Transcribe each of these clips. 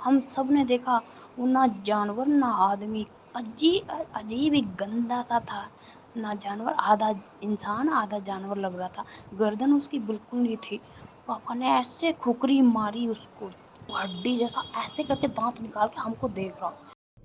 हम सब ने देखा वो ना जानवर ना आदमी, अजीब ही गंदा सा था। ना जानवर, आधा इंसान आधा जानवर लग रहा था। गर्दन उसकी बिल्कुल नहीं थी। पापा ने ऐसे खुकरी मारी उसको, हड्डी जैसा ऐसे करके दांत निकाल के हमको देख रहा।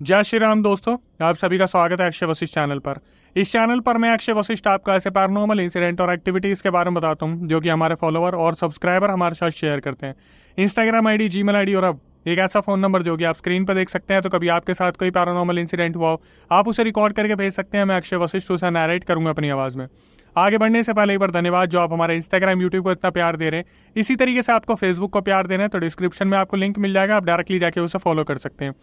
जय श्री राम दोस्तों, आप सभी का स्वागत है अक्षय वशिष्ठ चैनल पर। इस चैनल पर मैं अक्षय वशिष्ठ आपको ऐसे पैरानॉर्मल इंसिडेंट और एक्टिविटीज़ के बारे में बताता हूं जो कि हमारे फॉलोअर और सब्सक्राइबर हमारे साथ शेयर करते हैं। इंस्टाग्राम आईडी, जीमेल आईडी और अब एक ऐसा फ़ोन नंबर जो कि आप स्क्रीन पर देख सकते हैं। तो कभी आपके साथ कोई पैरानॉर्मल इंसिडेंट हुआ हो, आप उसे रिकॉर्ड करके भेज सकते हैं। मैं अक्षय वशिष्ठ उसे नैरेट करूंगा अपनी आवाज़ में। आगे बढ़ने से पहले एक बार धन्यवाद जो आप हमारे इंस्टाग्राम, यूट्यूब को इतना प्यार दे रहे हैं। इसी तरीके से आपको फेसबुक को प्यार देना है तो डिस्क्रिप्शन में आपको लिंक मिल जाएगा, आप डायरेक्टली जाके उसे फॉलो कर सकते हैं।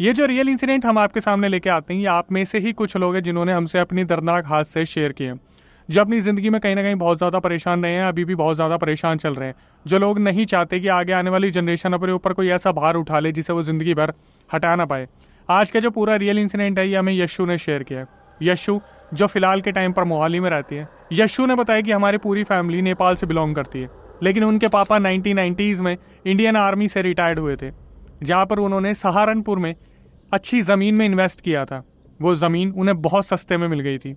ये जो रियल इंसिडेंट हम आपके सामने लेके आते हैं, ये आप में से ही कुछ लोग हैं जिन्होंने हमसे अपनी दर्दनाक हादसे शेयर किए हैं, जो अपनी ज़िंदगी में कहीं ना कहीं बहुत ज़्यादा परेशान रहे हैं, अभी भी बहुत ज़्यादा परेशान चल रहे हैं। जो लोग नहीं चाहते कि आगे आने वाली जनरेशन अपने ऊपर कोई ऐसा भार उठा ले जिसे वो ज़िंदगी भर हटा ना पाए। आज का जो पूरा रियल इंसिडेंट है ये हमें यशु ने शेयर किया है। यशु जो फिलहाल के टाइम पर मोहाली में रहती है। यशु ने बताया कि हमारी पूरी फैमिली नेपाल से बिलोंग करती है, लेकिन उनके पापा 1990s में इंडियन आर्मी से रिटायर्ड हुए थे, जहाँ पर उन्होंने सहारनपुर में अच्छी ज़मीन में इन्वेस्ट किया था। वो ज़मीन उन्हें बहुत सस्ते में मिल गई थी।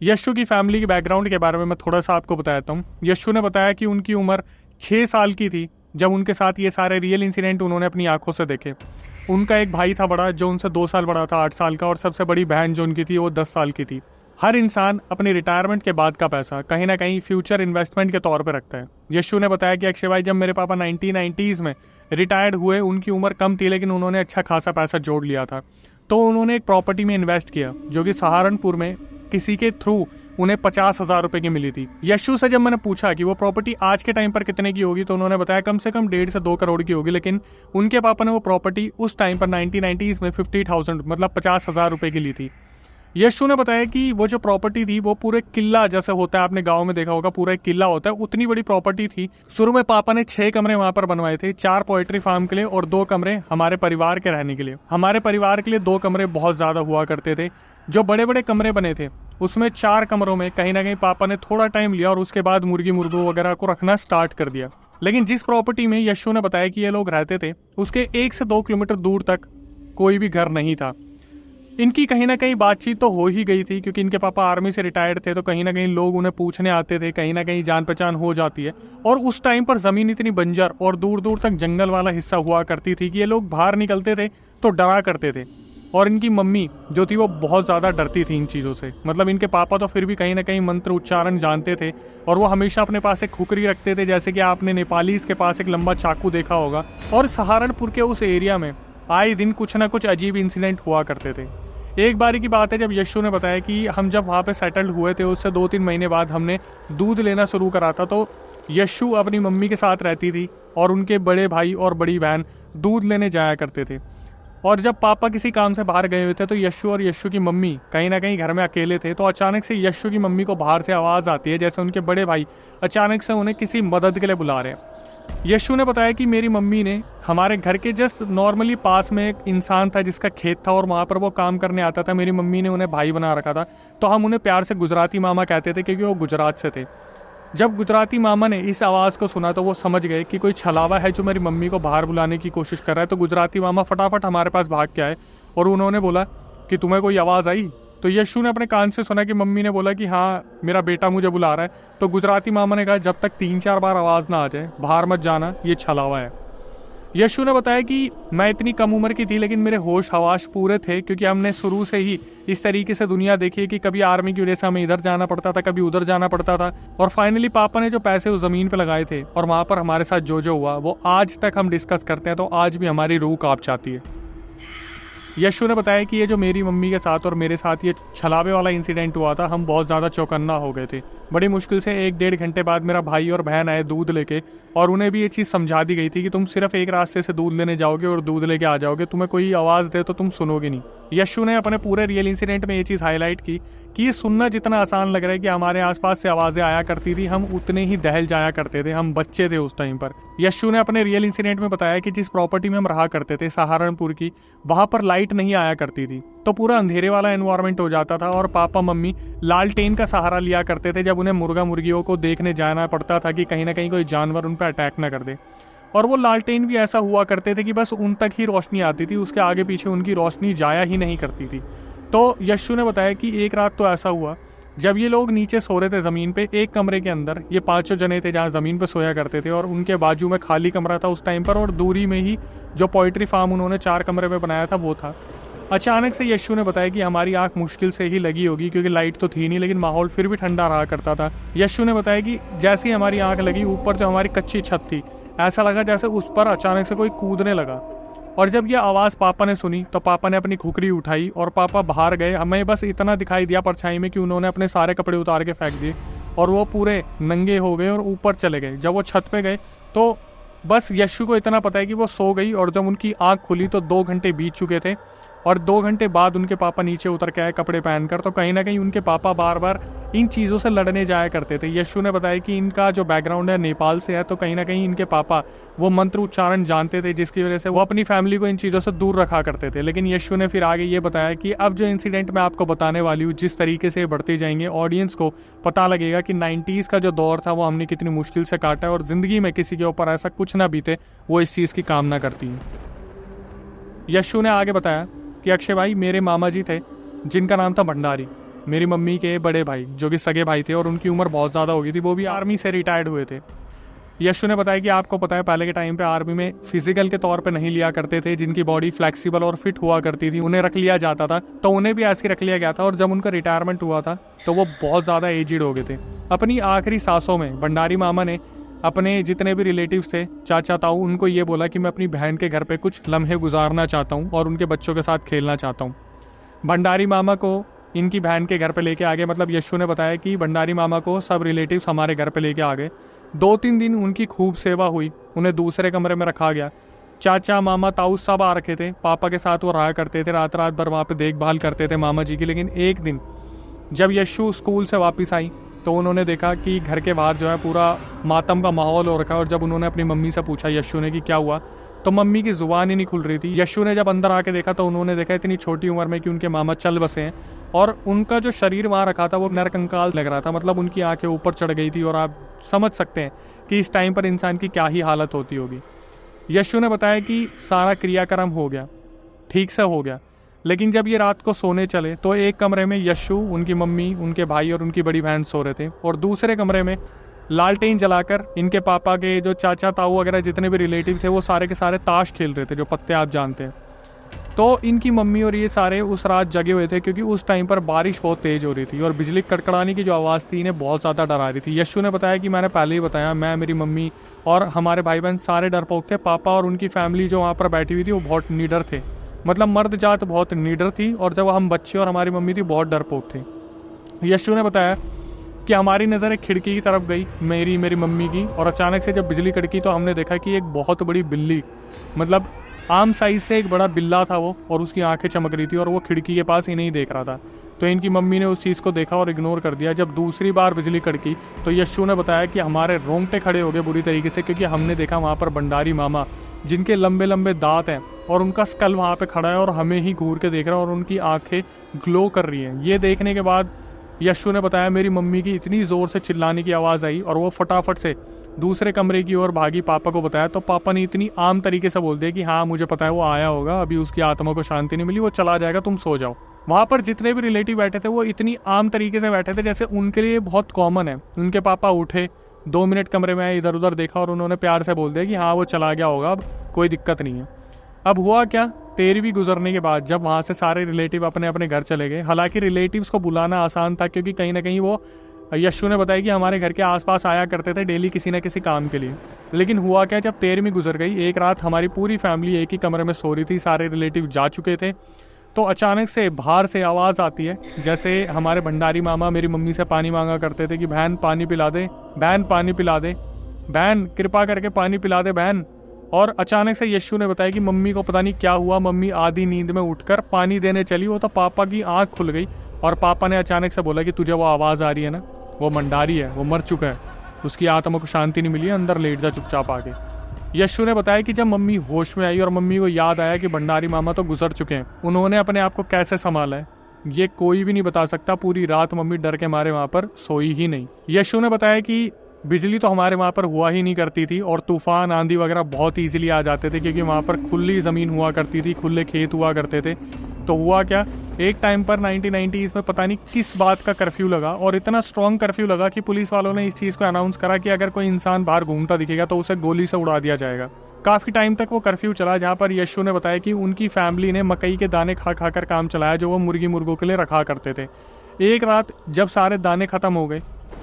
यशु की फैमिली के बैकग्राउंड के बारे में मैं थोड़ा सा आपको बताता हूँ। यशु ने बताया कि उनकी उम्र 6 साल की थी जब उनके साथ ये सारे रियल इंसिडेंट उन्होंने अपनी आंखों से देखे। उनका एक भाई था बड़ा, जो उनसे 2 साल बड़ा था, 8 साल का, और सबसे बड़ी बहन जो उनकी थी वो 10 साल की थी। हर इंसान अपने रिटायरमेंट के बाद का पैसा कहीं ना कहीं फ्यूचर इन्वेस्टमेंट के तौर पर रखता है। यशु ने बताया कि अक्षय भाई, जब मेरे पापा 1990s में रिटायर्ड हुए, उनकी उम्र कम थी लेकिन उन्होंने अच्छा खासा पैसा जोड़ लिया था। तो उन्होंने एक प्रॉपर्टी में इन्वेस्ट किया जो कि सहारनपुर में किसी के थ्रू उन्हें 50,000 रुपये की मिली थी। यशु से जब मैंने पूछा कि वो प्रॉपर्टी आज के टाइम पर कितने की होगी, तो उन्होंने बताया कम से कम 1.5 से 2 करोड़ की होगी। लेकिन उनके पापा ने वो प्रॉपर्टी उस टाइम पर 1990s में 50,000 मतलब 50,000 रुपये की ली थी। यशु ने बताया कि वो जो प्रॉपर्टी थी वो पूरे किला जैसे होता है, आपने गांव में देखा होगा पूरा एक किला होता है, उतनी बड़ी प्रॉपर्टी थी। शुरू में पापा ने 6 कमरे वहां पर बनवाए थे, 4 पोएट्री फार्म के लिए और 2 कमरे हमारे परिवार के रहने के लिए। हमारे परिवार के लिए 2 कमरे बहुत ज़्यादा हुआ करते थे। जो बड़े बड़े कमरे बने थे उसमें 4 कमरों में कहीं ना कहीं पापा ने थोड़ा टाइम लिया और उसके बाद मुर्गी मुर्गों वगैरह को रखना स्टार्ट कर दिया। लेकिन जिस प्रॉपर्टी में यशु ने बताया कि ये लोग रहते थे, उसके 1 से 2 किलोमीटर दूर तक कोई भी घर नहीं था। इनकी कहीं ना कहीं बातचीत तो हो ही गई थी, क्योंकि इनके पापा आर्मी से रिटायर्ड थे, तो कहीं ना कहीं लोग उन्हें पूछने आते थे, कहीं ना कहीं जान पहचान हो जाती है। और उस टाइम पर ज़मीन इतनी बंजर और दूर दूर तक जंगल वाला हिस्सा हुआ करती थी कि ये लोग बाहर निकलते थे तो डरा करते थे। और इनकी मम्मी जो थी वो बहुत ज़्यादा डरती थी इन चीज़ों से। मतलब इनके पापा तो फिर भी कहीं ना कहीं मंत्र उच्चारण जानते थे और वो हमेशा अपने पास एक खुकरी रखते थे, जैसे कि आपने नेपालीज़ के पास एक लंबा चाकू देखा होगा। और सहारनपुर के उस एरिया में आए दिन कुछ ना कुछ अजीब इंसिडेंट हुआ करते थे। एक बारी की बात है जब यशु ने बताया कि हम जब वहाँ पे सेटल्ड हुए थे, उससे 2-3 महीने बाद हमने दूध लेना शुरू करा था। तो यशु अपनी मम्मी के साथ रहती थी और उनके बड़े भाई और बड़ी बहन दूध लेने जाया करते थे। और जब पापा किसी काम से बाहर गए हुए थे तो यशु और यशु की मम्मी कहीं ना कहीं घर में अकेले थे। तो अचानक से यशु की मम्मी को बाहर से आवाज़ आती है जैसे उनके बड़े भाई अचानक से उन्हें किसी मदद के लिए बुला रहे हैं। यशु ने बताया कि मेरी मम्मी ने हमारे घर के जस्ट नॉर्मली पास में एक इंसान था जिसका खेत था और वहाँ पर वो काम करने आता था। मेरी मम्मी ने उन्हें भाई बना रखा था, तो हम उन्हें प्यार से गुजराती मामा कहते थे क्योंकि वो गुजरात से थे। जब गुजराती मामा ने इस आवाज़ को सुना तो वो समझ गए कि कोई छलावा है जो मेरी मम्मी को बाहर बुलाने की कोशिश कर रहा है। तो गुजराती मामा फटाफट हमारे पास भाग के आए और उन्होंने बोला कि तुम्हें कोई आवाज़ आई? तो यशु ने अपने कान से सुना कि मम्मी ने बोला कि हाँ, मेरा बेटा मुझे बुला रहा है। तो गुजराती मामा ने कहा जब तक 3-4 बार आवाज़ ना आ जाए बाहर मत जाना, ये छलावा है। यशु ने बताया कि मैं इतनी कम उम्र की थी लेकिन मेरे होश हवाश पूरे थे, क्योंकि हमने शुरू से ही इस तरीके से दुनिया देखी है कि कभी आर्मी की वजह से हमें इधर जाना पड़ता था, कभी उधर जाना पड़ता था। और फाइनली पापा ने जो पैसे उस ज़मीन पे लगाए थे और वहाँ पर हमारे साथ जो जो हुआ वो आज तक हम डिस्कस करते हैं, तो आज भी हमारी रूह कांप जाती है। यशु ने बताया कि ये जो मेरी मम्मी के साथ और मेरे साथ ये छलावे वाला इंसिडेंट हुआ था, हम बहुत ज़्यादा चौकन्ना हो गए थे। बड़ी मुश्किल से 1-1.5 घंटे बाद मेरा भाई और बहन आए दूध लेके, और उन्हें भी ये चीज़ समझा दी गई थी कि तुम सिर्फ एक रास्ते से दूध लेने जाओगे और दूध लेके आ जाओगे, तुम्हें कोई आवाज़ दे तो तुम सुनोगे नहीं। यशु ने अपने पूरे रियल इंसिडेंट में ये चीज़ हाईलाइट की कि ये सुनना जितना आसान लग रहा है कि हमारे आसपास से आवाज़ें आया करती थी, हम उतने ही दहल जाया करते थे, हम बच्चे थे उस टाइम पर। यशु ने अपने रियल इंसिडेंट में बताया कि जिस प्रॉपर्टी में हम रहा करते थे सहारनपुर की, वहाँ पर लाइट नहीं आया करती थी, तो पूरा अंधेरे वाला एनवायरनमेंट हो जाता था और पापा मम्मी लालटेन का सहारा लिया करते थे जब उन्हें मुर्गा मुर्गियों को देखने जाना पड़ता था कि कहीं ना कहीं कोई जानवर उन पर अटैक ना कर दे। और वो लालटेन भी ऐसा हुआ करते थे कि बस उन तक ही रोशनी आती थी, उसके आगे पीछे उनकी रोशनी जाया ही नहीं करती थी। तो यशु ने बताया कि एक रात तो ऐसा हुआ जब ये लोग नीचे सो रहे थे ज़मीन पे, एक कमरे के अंदर ये 5 जने थे जहाँ ज़मीन पे सोया करते थे, और उनके बाजू में खाली कमरा था उस टाइम पर, और दूरी में ही जो पोइट्री फार्म उन्होंने 4 कमरे में बनाया था वो था। अचानक से यशु ने बताया कि हमारी आंख मुश्किल से ही लगी होगी, क्योंकि लाइट तो थी नहीं लेकिन माहौल फिर भी ठंडा रहा करता था। यशु ने बताया कि जैसे ही हमारी आंख लगी, ऊपर जो हमारी कच्ची छत थी, ऐसा लगा जैसे उस पर अचानक से कोई कूदने लगा। और जब यह आवाज़ पापा ने सुनी तो पापा ने अपनी खुकरी उठाई और पापा बाहर गए। हमें बस इतना दिखाई दिया परछाई में कि उन्होंने अपने सारे कपड़े उतार के फेंक दिए और वो पूरे नंगे हो गए और ऊपर चले गए। जब वो छत पे गए तो बस यशु को इतना पता है कि वो सो गई, और जब उनकी आंख खुली तो 2 घंटे बीत चुके थे, और 2 घंटे बाद उनके पापा नीचे उतर के आए कपड़े पहनकर। तो कहीं ना कहीं उनके पापा बार बार इन चीज़ों से लड़ने जाया करते थे। यशु ने बताया कि इनका जो बैकग्राउंड है नेपाल से है, तो कहीं ना कहीं इनके पापा वो मंत्र उच्चारण जानते थे, जिसकी वजह से वो अपनी फैमिली को इन चीज़ों से दूर रखा करते थे। लेकिन यशु ने फिर आगे ये बताया कि अब जो इंसिडेंट मैं आपको बताने वाली हूँ, जिस तरीके से बढ़ते जाएंगे ऑडियंस को पता लगेगा कि 90s का जो दौर था वो हमने कितनी मुश्किल से काटा है, और ज़िंदगी में किसी के ऊपर ऐसा कुछ ना बीते वो इस चीज़ की कामना करती है। यशु ने आगे बताया कि अक्षय भाई मेरे मामा जी थे जिनका नाम था भंडारी, मेरी मम्मी के बड़े भाई जो कि सगे भाई थे, और उनकी उम्र बहुत ज़्यादा हो गई थी, वो भी आर्मी से रिटायर्ड हुए थे। यशु ने बताया कि आपको पता है पहले के टाइम पे आर्मी में फिजिकल के तौर पे नहीं लिया करते थे, जिनकी बॉडी फ्लेक्सिबल और फिट हुआ करती थी उन्हें रख लिया जाता था, तो उन्हें भी ऐसे रख लिया गया था। और जब उनका रिटायरमेंट हुआ था तो वो बहुत ज़्यादा एजिड हो गए थे। अपनी आखिरी सांसों में भंडारी मामा ने अपने जितने भी रिलेटिव्स थे, चाचा ताऊ, उनको ये बोला कि मैं अपनी बहन के घर पे कुछ लम्हे गुजारना चाहता हूँ और उनके बच्चों के साथ खेलना चाहता हूँ। भंडारी मामा को इनकी बहन के घर पे लेके आ गए। मतलब यशु ने बताया कि भंडारी मामा को सब रिलेटिव्स हमारे घर पे लेके आ गए। 2-3 दिन उनकी खूब सेवा हुई, उन्हें दूसरे कमरे में रखा गया। चाचा मामा ताऊ सब आ रखे थे, पापा के साथ वो रहा करते थे, रात रात भर वहाँ पे देखभाल करते थे मामा जी की। लेकिन एक दिन जब यशु स्कूल से वापस आई तो उन्होंने देखा कि घर के बाहर जो है पूरा मातम का माहौल हो रखा है। और जब उन्होंने अपनी मम्मी से पूछा यशु ने कि क्या हुआ, तो मम्मी की जुबान ही नहीं खुल रही थी। यशु ने जब अंदर आके देखा तो उन्होंने देखा इतनी छोटी उम्र में कि उनके मामा चल बसे हैं, और उनका जो शरीर वहाँ रखा था वो नरकंकाल लग रहा था। मतलब उनकी आंखें ऊपर चढ़ गई थी, और आप समझ सकते हैं कि इस टाइम पर इंसान की क्या ही हालत होती होगी। यशु ने बताया कि सारा क्रियाक्रम हो गया, ठीक से हो गया। लेकिन जब ये रात को सोने चले तो एक कमरे में यशु, उनकी मम्मी, उनके भाई और उनकी बड़ी बहन सो रहे थे, और दूसरे कमरे में लालटेन जलाकर इनके पापा के जो चाचा ताऊ वगैरह जितने भी रिलेटिव थे वो सारे के सारे ताश खेल रहे थे, जो पत्ते आप जानते हैं। तो इनकी मम्मी और ये सारे उस रात जगे हुए थे, क्योंकि उस टाइम पर बारिश बहुत तेज़ हो रही थी और बिजली कड़कड़ाने की जो आवाज़ थी इन्हें बहुत ज़्यादा डरा रही थी। यशु ने बताया कि मैंने पहले ही बताया, मैं, मेरी मम्मी और हमारे भाई बहन सारे डरपोक थे। पापा और उनकी फैमिली जो वहाँ पर बैठी हुई थी वो बहुत निडर थे, मतलब मर्द जात बहुत निडर थी, और जब हम बच्चे और हमारी मम्मी थी बहुत डरपोक थे। यशु ने बताया कि हमारी नज़र एक खिड़की की तरफ गई, मेरी मम्मी की, और अचानक से जब बिजली कड़की तो हमने देखा कि एक बहुत बड़ी बिल्ली, मतलब आम साइज से एक बड़ा बिल्ला था वो, और उसकी आंखें चमक रही थी और वो खिड़की के पास इन्हें ही देख रहा था। तो इनकी मम्मी ने उस चीज़ को देखा और इग्नोर कर दिया। जब दूसरी बार बिजली कड़की तो यशु ने बताया कि हमारे रोंगटे खड़े हो गए बुरी तरीके से, क्योंकि हमने देखा वहाँ पर भंडारी मामा जिनके लंबे लंबे दांत हैं और उनका स्कल वहाँ पे खड़ा है और हमें ही घूर के देख रहा है, और उनकी आंखें ग्लो कर रही हैं। ये देखने के बाद यशु ने बताया मेरी मम्मी की इतनी ज़ोर से चिल्लाने की आवाज़ आई और वो फटाफट से दूसरे कमरे की ओर भागी। पापा को बताया तो पापा ने इतनी आम तरीके से बोल दिया कि हाँ मुझे पता है वो आया होगा, अभी उसकी आत्मा को शांति नहीं मिली, वो चला जाएगा, तुम सो जाओ। वहाँ पर जितने भी रिलेटिव बैठे थे वो इतनी आम तरीके से बैठे थे जैसे उनके लिए बहुत कॉमन है। उनके पापा उठे, 2 मिनट कमरे में आए, इधर उधर देखा और उन्होंने प्यार से बोल दिया कि हाँ वो चला गया होगा, अब कोई दिक्कत नहीं है। अब हुआ क्या, 13वीं गुजरने के बाद जब वहाँ से सारे रिलेटिव अपने अपने घर चले गए, हालांकि रिलेटिव्स को बुलाना आसान था क्योंकि कहीं ना कहीं वो, यशु ने बताया कि हमारे घर के आसपास आया करते थे डेली किसी न किसी काम के लिए। लेकिन हुआ क्या, जब 13वीं गुजर गई, एक रात हमारी पूरी फैमिली एक ही कमरे में सो रही थी, सारे रिलेटिव जा चुके थे, तो अचानक से बाहर से आवाज़ आती है। जैसे हमारे भंडारी मामा मेरी मम्मी से पानी मांगा करते थे कि बहन पानी पिला दे, बहन पानी पिला दे, बहन कृपा करके पानी पिला दे बहन। और अचानक से यशु ने बताया कि मम्मी को पता नहीं क्या हुआ, मम्मी आधी नींद में उठकर पानी देने चली, वो तो पापा की आंख खुल गई और पापा ने अचानक से बोला कि तुझे वो आवाज़ आ रही है ना, वो भंडारी है, वो मर चुका है, उसकी आत्मा को शांति नहीं मिली है, अंदर लेट जा चुपचाप आके। यशु ने बताया कि जब मम्मी होश में आई और मम्मी को याद आया कि भंडारी मामा तो गुजर चुके हैं, उन्होंने अपने आप को कैसे संभाला है ये कोई भी नहीं बता सकता। पूरी रात मम्मी डर के मारे वहाँ पर सोई ही नहीं। यशु ने बताया कि बिजली तो हमारे वहाँ पर हुआ ही नहीं करती थी और तूफ़ान आंधी वगैरह बहुत ईजिली आ जाते थे क्योंकि वहाँ पर खुली ज़मीन हुआ करती थी, खुले खेत हुआ करते थे। तो हुआ क्या, एक टाइम पर 1990s में पता नहीं किस बात का कर्फ्यू लगा और इतना स्ट्रॉन्ग कर्फ्यू लगा कि पुलिस वालों ने इस चीज़ को अनाउंस करा कि अगर कोई इंसान बाहर घूमता दिखेगा तो उसे गोली से उड़ा दिया जाएगा। काफ़ी टाइम तक वो कर्फ्यू चला, जहाँ पर यशु ने बताया कि उनकी फैमिली ने मकई के दाने खा खा कर काम चलाया जो वो मुर्गी मुर्गों के लिए रखा करते थे। एक रात जब सारे दाने ख़त्म हो गए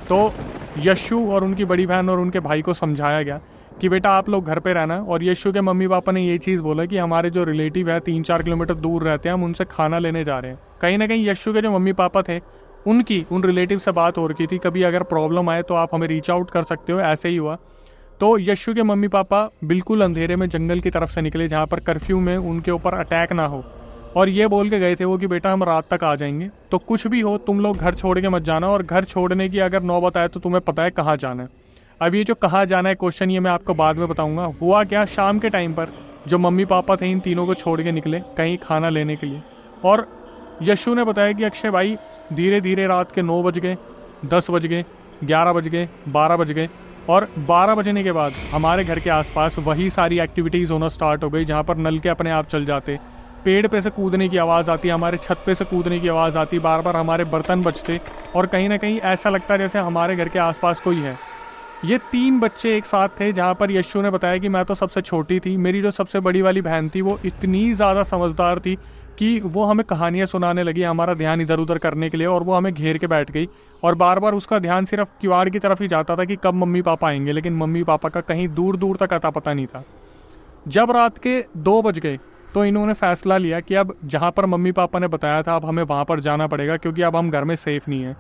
तो यशु और उनकी बड़ी बहन और उनके भाई को समझाया गया कि बेटा आप लोग घर पे रहना। और यशु के मम्मी पापा ने ये चीज़ बोला कि हमारे जो रिलेटिव है 3-4 किलोमीटर दूर रहते हैं, हम उनसे खाना लेने जा रहे हैं। कहीं ना कहीं यशु के जो मम्मी पापा थे उनकी उन रिलेटिव से बात हो रखी थी, कभी अगर प्रॉब्लम आए तो आप हमें रीच आउट कर सकते हो। ऐसे ही हुआ। तो यशु के मम्मी पापा बिल्कुल अंधेरे में जंगल की तरफ से निकले जहाँ पर कर्फ्यू में उनके ऊपर अटैक ना हो, और ये बोल के गए थे वो कि बेटा हम रात तक आ जाएंगे, तो कुछ भी हो तुम लोग घर छोड़ के मत जाना, और घर छोड़ने की अगर नौबत आए तो तुम्हें पता है कहाँ जाना है। अब ये जो कहाँ जाना है क्वेश्चन, ये मैं आपको बाद में बताऊंगा। हुआ क्या, शाम के टाइम पर जो मम्मी पापा थे इन तीनों को छोड़ के निकले कहीं खाना लेने के लिए, और यशु ने बताया कि अक्षय भाई धीरे धीरे रात के 9 बज गए, 10 बज गए, 11 बज गए, 12 बज गए, और 12 बजने के बाद हमारे घर के आसपास वही सारी एक्टिविटीज़ होना स्टार्ट हो गई जहाँ पर नल के अपने आप चल जाते, पेड़ पे से कूदने की आवाज़ आती, हमारे छत पे से कूदने की आवाज़ आती, बार बार हमारे बर्तन बजते, और कहीं ना कहीं ऐसा लगता जैसे हमारे घर के आसपास कोई है। ये 3 बच्चे एक साथ थे, जहाँ पर यशु ने बताया कि मैं तो सबसे छोटी थी, मेरी जो सबसे बड़ी वाली बहन थी वो इतनी ज़्यादा समझदार थी कि वो हमें कहानियाँ सुनाने लगी हमारा ध्यान इधर उधर करने के लिए, और वो हमें घेर के बैठ गई, और बार बार उसका ध्यान सिर्फ किवाड़ की तरफ ही जाता था कि कब मम्मी पापा आएंगे, लेकिन मम्मी पापा का कहीं दूर दूर तक अता पता नहीं था। जब रात के 2 बज गए तो इन्होंने फैसला लिया कि अब जहाँ पर मम्मी पापा ने बताया था अब हमें वहाँ पर जाना पड़ेगा, क्योंकि अब हम घर में सेफ़ नहीं हैं।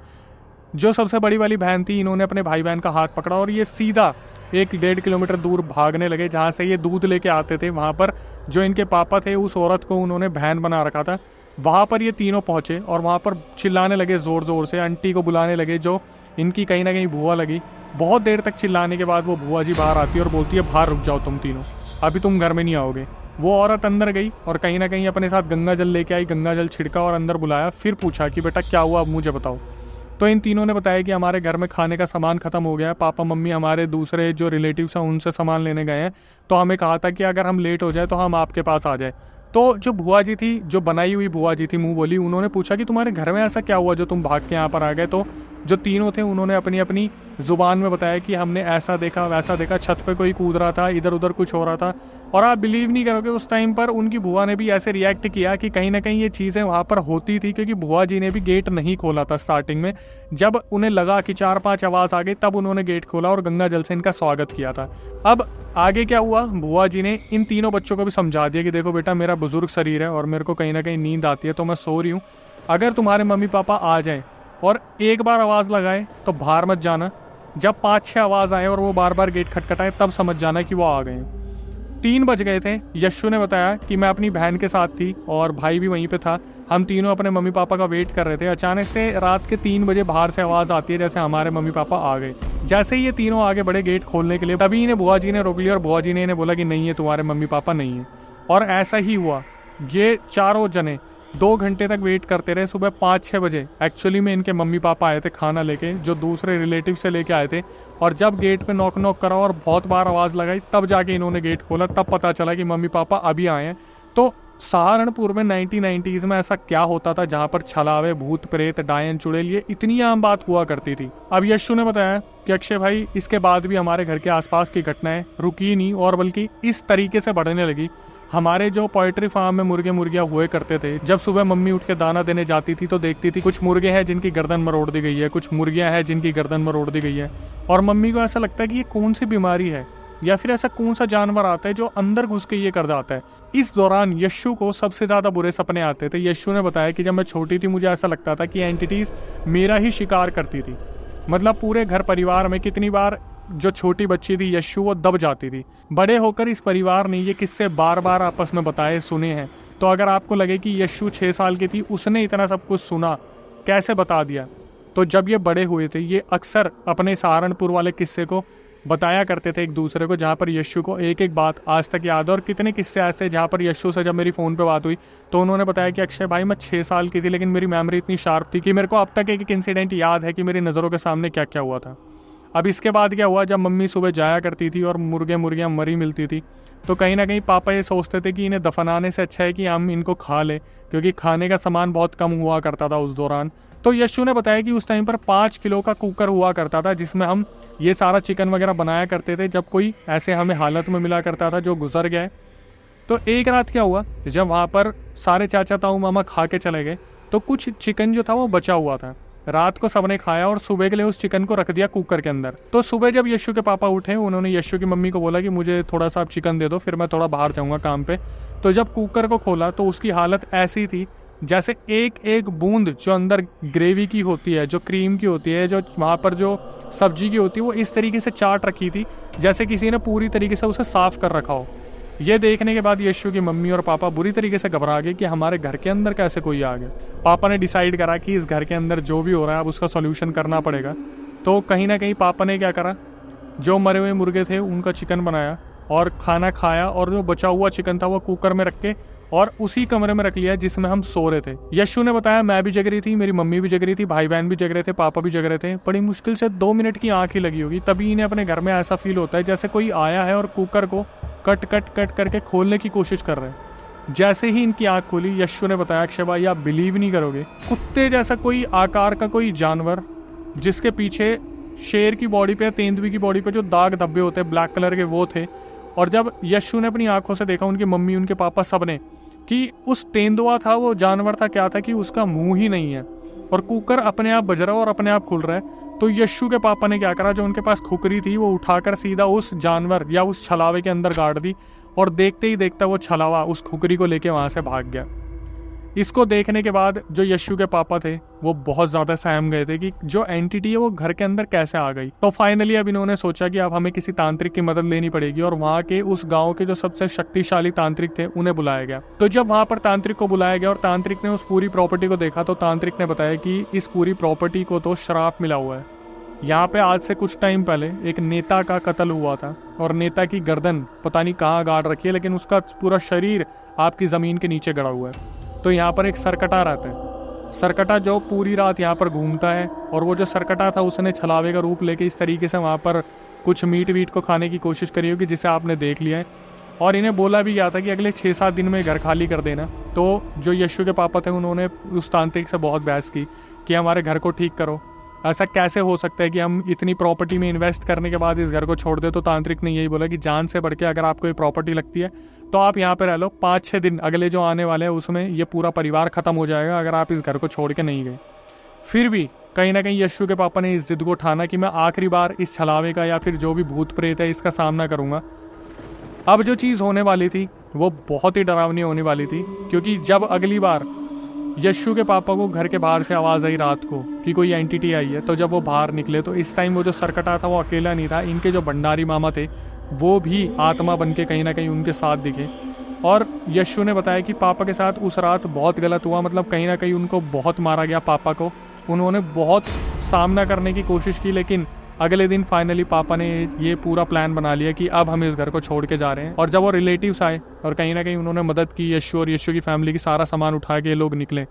जो सबसे बड़ी वाली बहन थी, इन्होंने अपने भाई बहन का हाथ पकड़ा और ये सीधा 1-1.5 किलोमीटर दूर भागने लगे जहाँ से ये दूध लेके आते थे। वहाँ पर जो इनके पापा थे उस औरत को उन्होंने बहन बना रखा था, वहाँ पर ये तीनों पहुँचे और वहाँ पर चिल्लाने लगे ज़ोर ज़ोर से, आंटी को बुलाने लगे जो इनकी कहीं ना कहीं बुआ लगी। बहुत देर तक चिल्लाने के बाद वो बुआ जी बाहर आती है और बोलती है बाहर रुक जाओ तुम तीनों, अभी तुम घर में नहीं आओगे। वो औरत अंदर गई और कहीं ना कहीं अपने साथ गंगा जल लेके आई, गंगा जल छिड़का और अंदर बुलाया, फिर पूछा कि बेटा क्या हुआ अब मुझे बताओ। तो इन तीनों ने बताया कि हमारे घर में खाने का सामान ख़त्म हो गया, पापा मम्मी हमारे दूसरे जो रिलेटिव्स हैं उनसे सामान लेने गए हैं, तो हमें कहा था कि अगर हम लेट हो जाए तो हम आपके पास आ जाए। तो जो बुआ जी थी, जो बनाई हुई बुआ जी थी मुँह बोली, उन्होंने पूछा कि तुम्हारे घर में ऐसा क्या हुआ जो तुम भाग के यहाँ पर आ गए। तो जो तीनों थे उन्होंने अपनी अपनी ज़ुबान में बताया कि हमने ऐसा देखा वैसा देखा, छत पे कोई कूद रहा था, इधर उधर कुछ हो रहा था। और आप बिलीव नहीं करोगे उस टाइम पर उनकी बुआ ने भी ऐसे रिएक्ट किया कि कहीं ना कहीं ये चीज़ें वहाँ पर होती थी, क्योंकि बुआ जी ने भी गेट नहीं खोला था स्टार्टिंग में। जब उन्हें लगा कि 4-5 आवाज़ आ गई तब उन्होंने गेट खोला और गंगा जल से इनका स्वागत किया था। अब आगे क्या हुआ, बुआ जी ने इन तीनों बच्चों को भी समझा दिया कि देखो बेटा मेरा बुजुर्ग शरीर है और मेरे को कहीं ना कहीं नींद आती है, तो मैं सो रही हूँ, अगर तुम्हारे मम्मी पापा आ जाए और एक बार आवाज़ लगाए तो बाहर मत जाना, जब 5-6 आवाज़ आए और वो बार बार गेट खटखटाए तब समझ जाना कि वो आ गए। 3 बज गए थे। यशु ने बताया कि मैं अपनी बहन के साथ थी और भाई भी वहीं पे था, हम तीनों अपने मम्मी पापा का वेट कर रहे थे। अचानक से रात के 3 बजे बाहर से आवाज़ आती है जैसे हमारे मम्मी पापा आ गए। जैसे ही ये तीनों आगे बढ़े गेट खोलने के लिए, तभी इन्हें बुआ जी ने रोक लिया और बुआ जी ने इन्हें बोला कि नहीं है तुम्हारे मम्मी पापा नहीं है। और ऐसा ही हुआ, ये चारों जने 2 घंटे तक वेट करते रहे। सुबह 5-6 बजे एक्चुअली में इनके मम्मी पापा आए थे खाना लेके, जो दूसरे रिलेटिव से लेके आए थे, और जब गेट पे नॉक नॉक करा और बहुत बार आवाज़ लगाई तब जाके इन्होंने गेट खोला, तब पता चला कि मम्मी पापा अभी आए हैं। तो सहारनपुर में 1990s में ऐसा क्या होता था जहाँ पर छलावे, भूत प्रेत, डायन चुड़ैल ये इतनी आम बात हुआ करती थी। अब यशु ने बताया कि अक्षय भाई इसके बाद भी हमारे घर के आसपास की घटनाएं रुकी नहीं और बल्कि इस तरीके से बढ़ने लगी। हमारे जो पोल्ट्री फार्म में मुर्गे मुर्गियाँ हुए करते थे, जब सुबह मम्मी उठ के दाना देने जाती थी तो देखती थी कुछ मुर्गे हैं जिनकी गर्दन मरोड़ दी गई है, कुछ मुर्गियाँ हैं जिनकी गर्दन मरोड़ दी गई है, और मम्मी को ऐसा लगता है कि ये कौन सी बीमारी है या फिर ऐसा कौन सा जानवर आता है जो अंदर घुस के ये कर जाता है। इस दौरान यशु को सबसे ज़्यादा बुरे सपने आते थे। यशु ने बताया कि जब मैं छोटी थी मुझे ऐसा लगता था कि एंटिटीज़ मेरा ही शिकार करती थी। मतलब पूरे घर परिवार में कितनी बार जो छोटी बच्ची थी यशु वो दब जाती थी। बड़े होकर इस परिवार ने ये किस्से बार बार आपस में बताए सुने हैं। तो अगर आपको लगे कि यशु 6 साल की थी, उसने इतना सब कुछ सुना, कैसे बता दिया, तो जब ये बड़े हुए थे ये अक्सर अपने सहारनपुर वाले किस्से को बताया करते थे एक दूसरे को, जहाँ पर यशु को एक एक बात आज तक याद है। और कितने किस्से ऐसे जहाँ पर यशु से जब मेरी फ़ोन पे बात हुई तो उन्होंने बताया कि अक्षय भाई मैं 6 साल की थी लेकिन मेरी मेमोरी इतनी शार्प थी कि मेरे को अब तक एक एक इंसिडेंट याद है कि मेरी नज़रों के सामने क्या क्या हुआ था। अब इसके बाद क्या हुआ, जब मम्मी सुबह जाया करती थी और मुर्गियाँ मरी मिलती थी, तो कहीं ना कहीं पापा ये सोचते थे कि इन्हें दफनाने से अच्छा है कि हम इनको खा लें, क्योंकि खाने का सामान बहुत कम हुआ करता था उस दौरान। तो यशु ने बताया कि उस टाइम पर 5 किलो का कुकर हुआ करता था, जिसमें हम ये सारा चिकन वगैरह बनाया करते थे जब कोई ऐसे हमें हालत में मिला करता था जो गुजर गया है। तो एक रात क्या हुआ, जब वहाँ पर सारे चाचा ताऊ मामा खा के चले गए, तो कुछ चिकन जो था वो बचा हुआ था। रात को सबने खाया और सुबह के लिए उस चिकन को रख दिया कुकर के अंदर। तो सुबह जब यशु के पापा उठे, उन्होंने यशु की मम्मी को बोला कि मुझे थोड़ा सा चिकन दे दो, फिर मैं थोड़ा बाहर जाऊँगा काम पे। तो जब कुकर को खोला तो उसकी हालत ऐसी थी जैसे एक एक बूंद जो अंदर ग्रेवी की होती है, जो क्रीम की होती है, जो वहाँ पर जो सब्जी की होती है, वो इस तरीके से चाट रखी थी जैसे किसी ने पूरी तरीके से उसे साफ कर रखा हो। ये देखने के बाद यशु की मम्मी और पापा बुरी तरीके से घबरा गए कि हमारे घर के अंदर कैसे कोई आ गया। पापा ने डिसाइड करा कि इस घर के अंदर जो भी हो रहा है अब उसका सॉल्यूशन करना पड़ेगा। तो कहीं ना कहीं पापा ने क्या करा, जो मरे हुए मुर्गे थे उनका चिकन बनाया और खाना खाया, और जो बचा हुआ चिकन था वो कुकर में रख के और उसी कमरे में रख लिया जिसमें हम सो रहे थे। यशु ने बताया मैं भी जग रही थी, मेरी मम्मी भी जग रही थी, भाई बहन भी जग रहे थे, पापा भी जग रहे थे। बड़ी मुश्किल से 2 मिनट की आंख ही लगी होगी, तभी इन्हें अपने घर में ऐसा फील होता है जैसे कोई आया है और कुकर को कट करके खोलने की कोशिश कर रहे हैं। जैसे ही इनकी आंख खोली, यशु ने बताया अक्षय भाई आप बिलीव नहीं करोगे, कुत्ते जैसा कोई आकार का कोई जानवर, जिसके पीछे शेर की बॉडी पे, तेंदुए की बॉडी पे जो दाग धब्बे होते हैं ब्लैक कलर के, वो थे। और जब यशु ने अपनी आंखों से देखा, उनकी मम्मी उनके पापा सब ने, कि उस तेंदुआ था, वो जानवर था, क्या था कि उसका मुंह ही नहीं है और कुकर अपने आप बज रहा है और अपने आप खुल रहा है। तो यशु के पापा ने क्या करा, जो उनके पास खुकरी थी वो उठाकर सीधा उस जानवर या उस छलावे के अंदर गाड़ दी, और देखते ही देखता वो छलावा उस खुकरी को लेके वहां से भाग गया। इसको देखने के बाद जो यशु के पापा थे वो बहुत ज़्यादा सहम गए थे कि जो एंटिटी है वो घर के अंदर कैसे आ गई। तो फाइनली अब इन्होंने सोचा कि अब हमें किसी तांत्रिक की मदद लेनी पड़ेगी, और वहाँ के उस गांव के जो सबसे शक्तिशाली तांत्रिक थे उन्हें बुलाया गया। तो जब वहाँ पर तांत्रिक को बुलाया गया और तांत्रिक ने उस पूरी प्रॉपर्टी को देखा, तो तांत्रिक ने बताया कि इस पूरी प्रॉपर्टी को तो श्राप मिला हुआ है। यहाँ पे आज से कुछ टाइम पहले एक नेता का कत्ल हुआ था, और नेता की गर्दन पता नहीं कहाँ गाड़ रखी है, लेकिन उसका पूरा शरीर आपकी ज़मीन के नीचे गड़ा हुआ है। तो यहाँ पर एक सरकटा रहता है, सरकटा जो पूरी रात यहाँ पर घूमता है, और वो जो सरकटा था उसने छलावे का रूप लेके इस तरीके से वहाँ पर कुछ मीट वीट को खाने की कोशिश करी होगी, जिसे आपने देख लिया है। और इन्हें बोला भी गया था कि अगले 6-7 दिन में घर खाली कर देना। तो जो यशु के पापा थे उन्होंने उस तांत्रिक से बहुत बहस की कि हमारे घर को ठीक करो, ऐसा कैसे हो सकता है कि हम इतनी प्रॉपर्टी में इन्वेस्ट करने के बाद इस घर को छोड़ दे। तो तांत्रिक ने यही बोला कि जान से बढ़ के अगर आपको ये प्रॉपर्टी लगती है तो आप यहाँ पे रह लो, 5-6 दिन अगले जो आने वाले हैं उसमें ये पूरा परिवार ख़त्म हो जाएगा अगर आप इस घर को छोड़ के नहीं गए। फिर भी कहीं ना कहीं यशु के पापा ने इस जिद को ठाना कि मैं आखिरी बार इस छलावे का या फिर जो भी भूत प्रेत है इसका सामना करूँगा। अब जो चीज़ होने वाली थी वो बहुत ही डरावनी होने वाली थी, क्योंकि जब अगली बार यशु के पापा को घर के बाहर से आवाज़ आई रात को कि कोई एंटिटी आई है, तो जब वो बाहर निकले तो इस टाइम वो जो सरकटा था वो अकेला नहीं था, इनके जो भंडारी मामा थे वो भी आत्मा बन के कहीं ना कहीं उनके साथ दिखे। और यशु ने बताया कि पापा के साथ उस रात बहुत गलत हुआ, मतलब कहीं ना कहीं उनको बहुत मारा गया। पापा को उन्होंने बहुत सामना करने की कोशिश की, लेकिन अगले दिन फाइनली पापा ने ये पूरा प्लान बना लिया कि अब हम इस घर को छोड़ के जा रहे हैं। और जब वो रिलेटिव्स आए और कहीं ना कहीं उन्होंने मदद की यशु और यशु की फैमिली की, सारा सामान उठा के लोग निकले।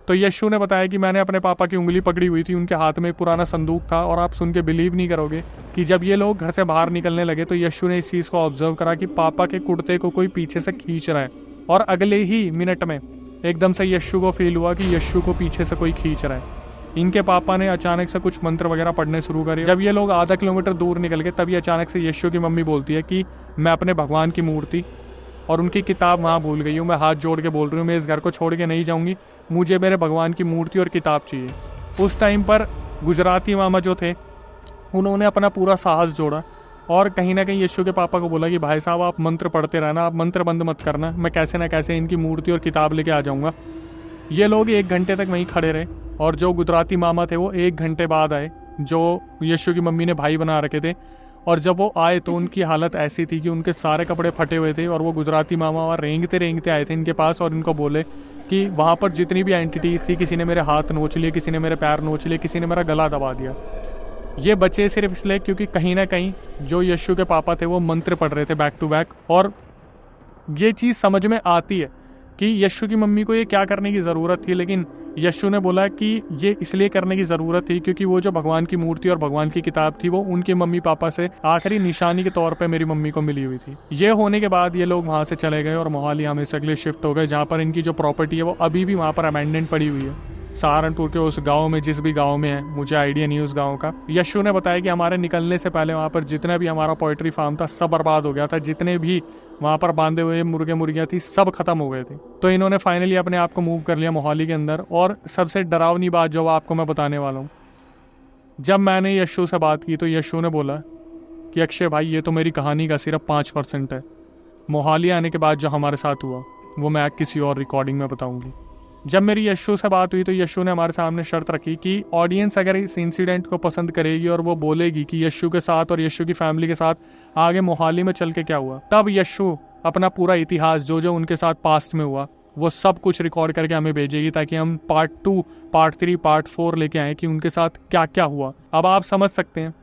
तो यशु ने बताया कि मैंने अपने पापा की उंगली पकड़ी हुई थी, उनके हाथ में एक पुराना संदूक था, और आप सुन के बिलीव नहीं करोगे कि जब ये लोग घर से बाहर निकलने लगे तो यशु ने इस चीज़ को ऑब्जर्व करा कि पापा के कुर्ते को कोई पीछे से खींच रहा है, और अगले ही मिनट में एकदम से यशु को फील हुआ कि यशु को पीछे से कोई खींच रहा है। इनके पापा ने अचानक से कुछ मंत्र वगैरह पढ़ने शुरू करे। जब ये लोग आधा किलोमीटर दूर निकल गए तभी अचानक से यशु की मम्मी बोलती है कि मैं अपने भगवान की मूर्ति और उनकी किताब वहाँ भूल गई हूँ, मैं हाथ जोड़ के बोल रही हूँ मैं इस घर को छोड़ के नहीं जाऊँगी, मुझे मेरे भगवान की मूर्ति और किताब चाहिए। उस टाइम पर गुजराती मामा जो थे उन्होंने अपना पूरा साहस जोड़ा और कहीं ना कहीं यशु के पापा को बोला कि भाई साहब आप मंत्र पढ़ते रहना, आप मंत्र बंद मत करना, मैं कैसे ना कैसे इनकी मूर्ति और किताब लेके आ जाऊँगा। ये लोग 1 घंटे तक वहीं खड़े रहे, और जो गुजराती मामा थे वो 1 घंटे बाद आए, जो यशु की मम्मी ने भाई बना रखे थे। और जब वो आए तो उनकी हालत ऐसी थी कि उनके सारे कपड़े फटे हुए थे, और वो गुजराती मामा और रेंगते आए थे इनके पास, और इनको बोले कि वहाँ पर जितनी भी एंटिटीज़ थी, किसी ने मेरे हाथ नोच लिए, किसी ने मेरे पैर नोच लिए, किसी ने मेरा गला दबा दिया। ये बचे सिर्फ इसलिए क्योंकि कहीं ना कहीं जो यशु के पापा थे वो मंत्र पढ़ रहे थे बैक टू बैक। और ये चीज़ समझ में आती है कि यशु की मम्मी को ये क्या करने की ज़रूरत थी, लेकिन यशु ने बोला कि ये इसलिए करने की ज़रूरत थी क्योंकि वो जो भगवान की मूर्ति और भगवान की किताब थी वो उनके मम्मी पापा से आखिरी निशानी के तौर पे मेरी मम्मी को मिली हुई थी। ये होने के बाद ये लोग वहाँ से चले गए और मोहाली हमेशा के लिए शिफ्ट हो गए, जहाँ पर इनकी जो प्रॉपर्टी है वो अभी भी वहाँ पर अबैंडन पड़ी हुई है, सहारनपुर के उस गांव में, जिस भी गांव में है, मुझे आइडिया नहीं उस गांव का। यशु ने बताया कि हमारे निकलने से पहले वहाँ पर जितना भी हमारा पोल्ट्री फार्म था सब बर्बाद हो गया था, जितने भी वहाँ पर बांधे हुए मुर्गे मुर्गियाँ थी सब खत्म हो गए थे। तो इन्होंने फाइनली अपने आप को मूव कर लिया मोहाली के अंदर। और सबसे डरावनी बात जो आपको मैं बताने वाला हूँ, जब मैंने यशु से बात की तो यशु ने बोला कि अक्षय भाई ये तो मेरी कहानी का सिर्फ 5% है, मोहाली आने के बाद जो हमारे साथ हुआ वो मैं किसी और रिकॉर्डिंग में बताऊंगी। जब मेरी यशु से बात हुई तो यशु ने हमारे सामने शर्त रखी कि ऑडियंस अगर इस इंसिडेंट को पसंद करेगी और वो बोलेगी कि यशु के साथ और यशु की फैमिली के साथ आगे मोहाली में चल के क्या हुआ, तब यशु अपना पूरा इतिहास जो जो उनके साथ पास्ट में हुआ वो सब कुछ रिकॉर्ड करके हमें भेजेगी, ताकि हम पार्ट 2, पार्ट 3, पार्ट 4 लेके आए कि उनके साथ क्या क्या हुआ। अब आप समझ सकते हैं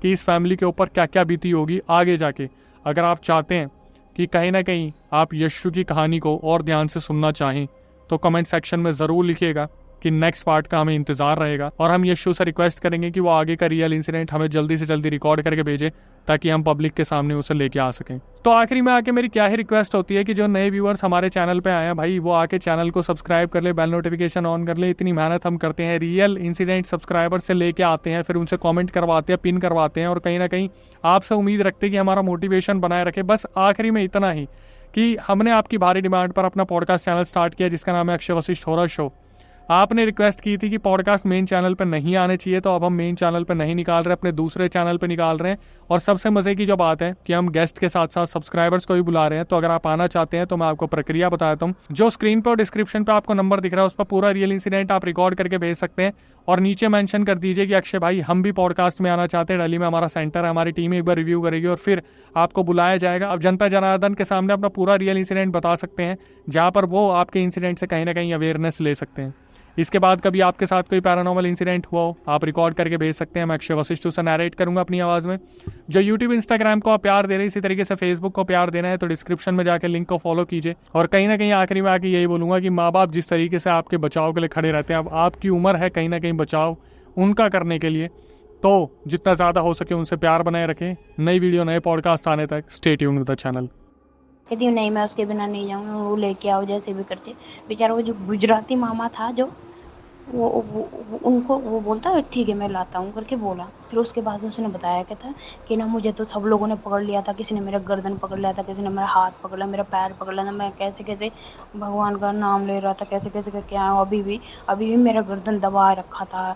कि इस फैमिली के ऊपर क्या क्या बीती होगी आगे जाके। अगर आप चाहते हैं कि कहीं ना कहीं आप यशु की कहानी को और ध्यान से सुनना चाहें तो कमेंट सेक्शन में ज़रूर लिखिएगा कि नेक्स्ट पार्ट का हमें इंतज़ार रहेगा, और हम यशु से रिक्वेस्ट करेंगे कि वो आगे का रियल इंसिडेंट हमें जल्दी से जल्दी रिकॉर्ड करके भेजे ताकि हम पब्लिक के सामने उसे लेके आ सकें। तो आखिरी में आके मेरी क्या ही रिक्वेस्ट होती है कि जो नए व्यूअर्स हमारे चैनल पे आए हैं भाई, वो आके चैनल को सब्सक्राइब कर ले, बेल नोटिफिकेशन ऑन कर ले। इतनी मेहनत हम करते हैं, रियल इंसिडेंट सब्सक्राइबर से लेके आते हैं, फिर उनसे कॉमेंट करवाते हैं, पिन करवाते हैं, और कहीं ना कहीं आपसे उम्मीद रखते हैं कि हमारा मोटिवेशन बनाए रखे। बस आखिरी में इतना ही कि हमने आपकी भारी डिमांड पर अपना पॉडकास्ट चैनल स्टार्ट किया जिसका नाम है अक्षय वशिष्ठ हॉरर शो। आपने रिक्वेस्ट की थी कि पॉडकास्ट मेन चैनल पर नहीं आने चाहिए, तो अब हम मेन चैनल पर नहीं निकाल रहे, अपने दूसरे चैनल पर निकाल रहे हैं। और सबसे मजे की जो बात है कि हम गेस्ट के साथ साथ सब्सक्राइबर्स को भी बुला रहे हैं। तो अगर आप आना चाहते हैं तो मैं आपको प्रक्रिया बताता हूँ। जो स्क्रीन पर और डिस्क्रिप्शन पे आपको नंबर दिख रहा है उस पर पूरा रियल इंसिडेंट आप रिकॉर्ड करके भेज सकते हैं, और नीचे मेंशन कर दीजिए कि अक्षय भाई हम भी पॉडकास्ट में आना चाहते हैं, दिल्ली में हमारा सेंटर है, हमारी टीम एक बार रिव्यू करेगी और फिर आपको बुलाया जाएगा। अब जनता जनार्दन के सामने अपना पूरा रियल इंसिडेंट बता सकते हैं, जहाँ पर वो आपके इंसिडेंट से कहीं ना कहीं अवेयरनेस ले सकते हैं। इसके बाद कभी आपके साथ कोई पैरानॉर्मल इंसिडेंट हुआ हो, आप रिकॉर्ड करके भेज सकते हैं, मैं अक्षय वशिष्ठ उसे नैरेट करूंगा अपनी आवाज़ में। जो यूट्यूब इंस्टाग्राम को आप प्यार दे रहे हैं, इसी तरीके से फेसबुक को प्यार देना है तो डिस्क्रिप्शन में जाकर लिंक को फॉलो कीजिए। और कहीं ना कहीं आखिरी में आके यही बोलूंगा कि माँ बाप जिस तरीके से आपके बचाव के लिए खड़े रहते हैं, अब आपकी उम्र है कहीं ना कहीं बचाव उनका करने के लिए, तो जितना ज़्यादा हो सके उनसे प्यार बनाए रखें। नई वीडियो, नए पॉडकास्ट आने तक stay tuned with the channel. कहती हूँ नहीं मैं उसके बिना नहीं जाऊँगा, वो लेके आओ जैसे भी करके। बेचारा वो जो गुजराती मामा था जो उनको वो बोलता है ठीक है मैं लाता हूँ करके बोला। फिर उसके बाद उसने बताया क्या था कि ना मुझे तो सब लोगों ने पकड़ लिया था, किसी ने मेरा गर्दन पकड़ लिया था, किसी ने मेरा हाथ पकड़ लिया, मेरा पैर पकड़ लिया था, मैं कैसे कैसे भगवान का नाम ले रहा था, कैसे कैसे करके आया। अभी भी मेरा गर्दन दबा रखा था।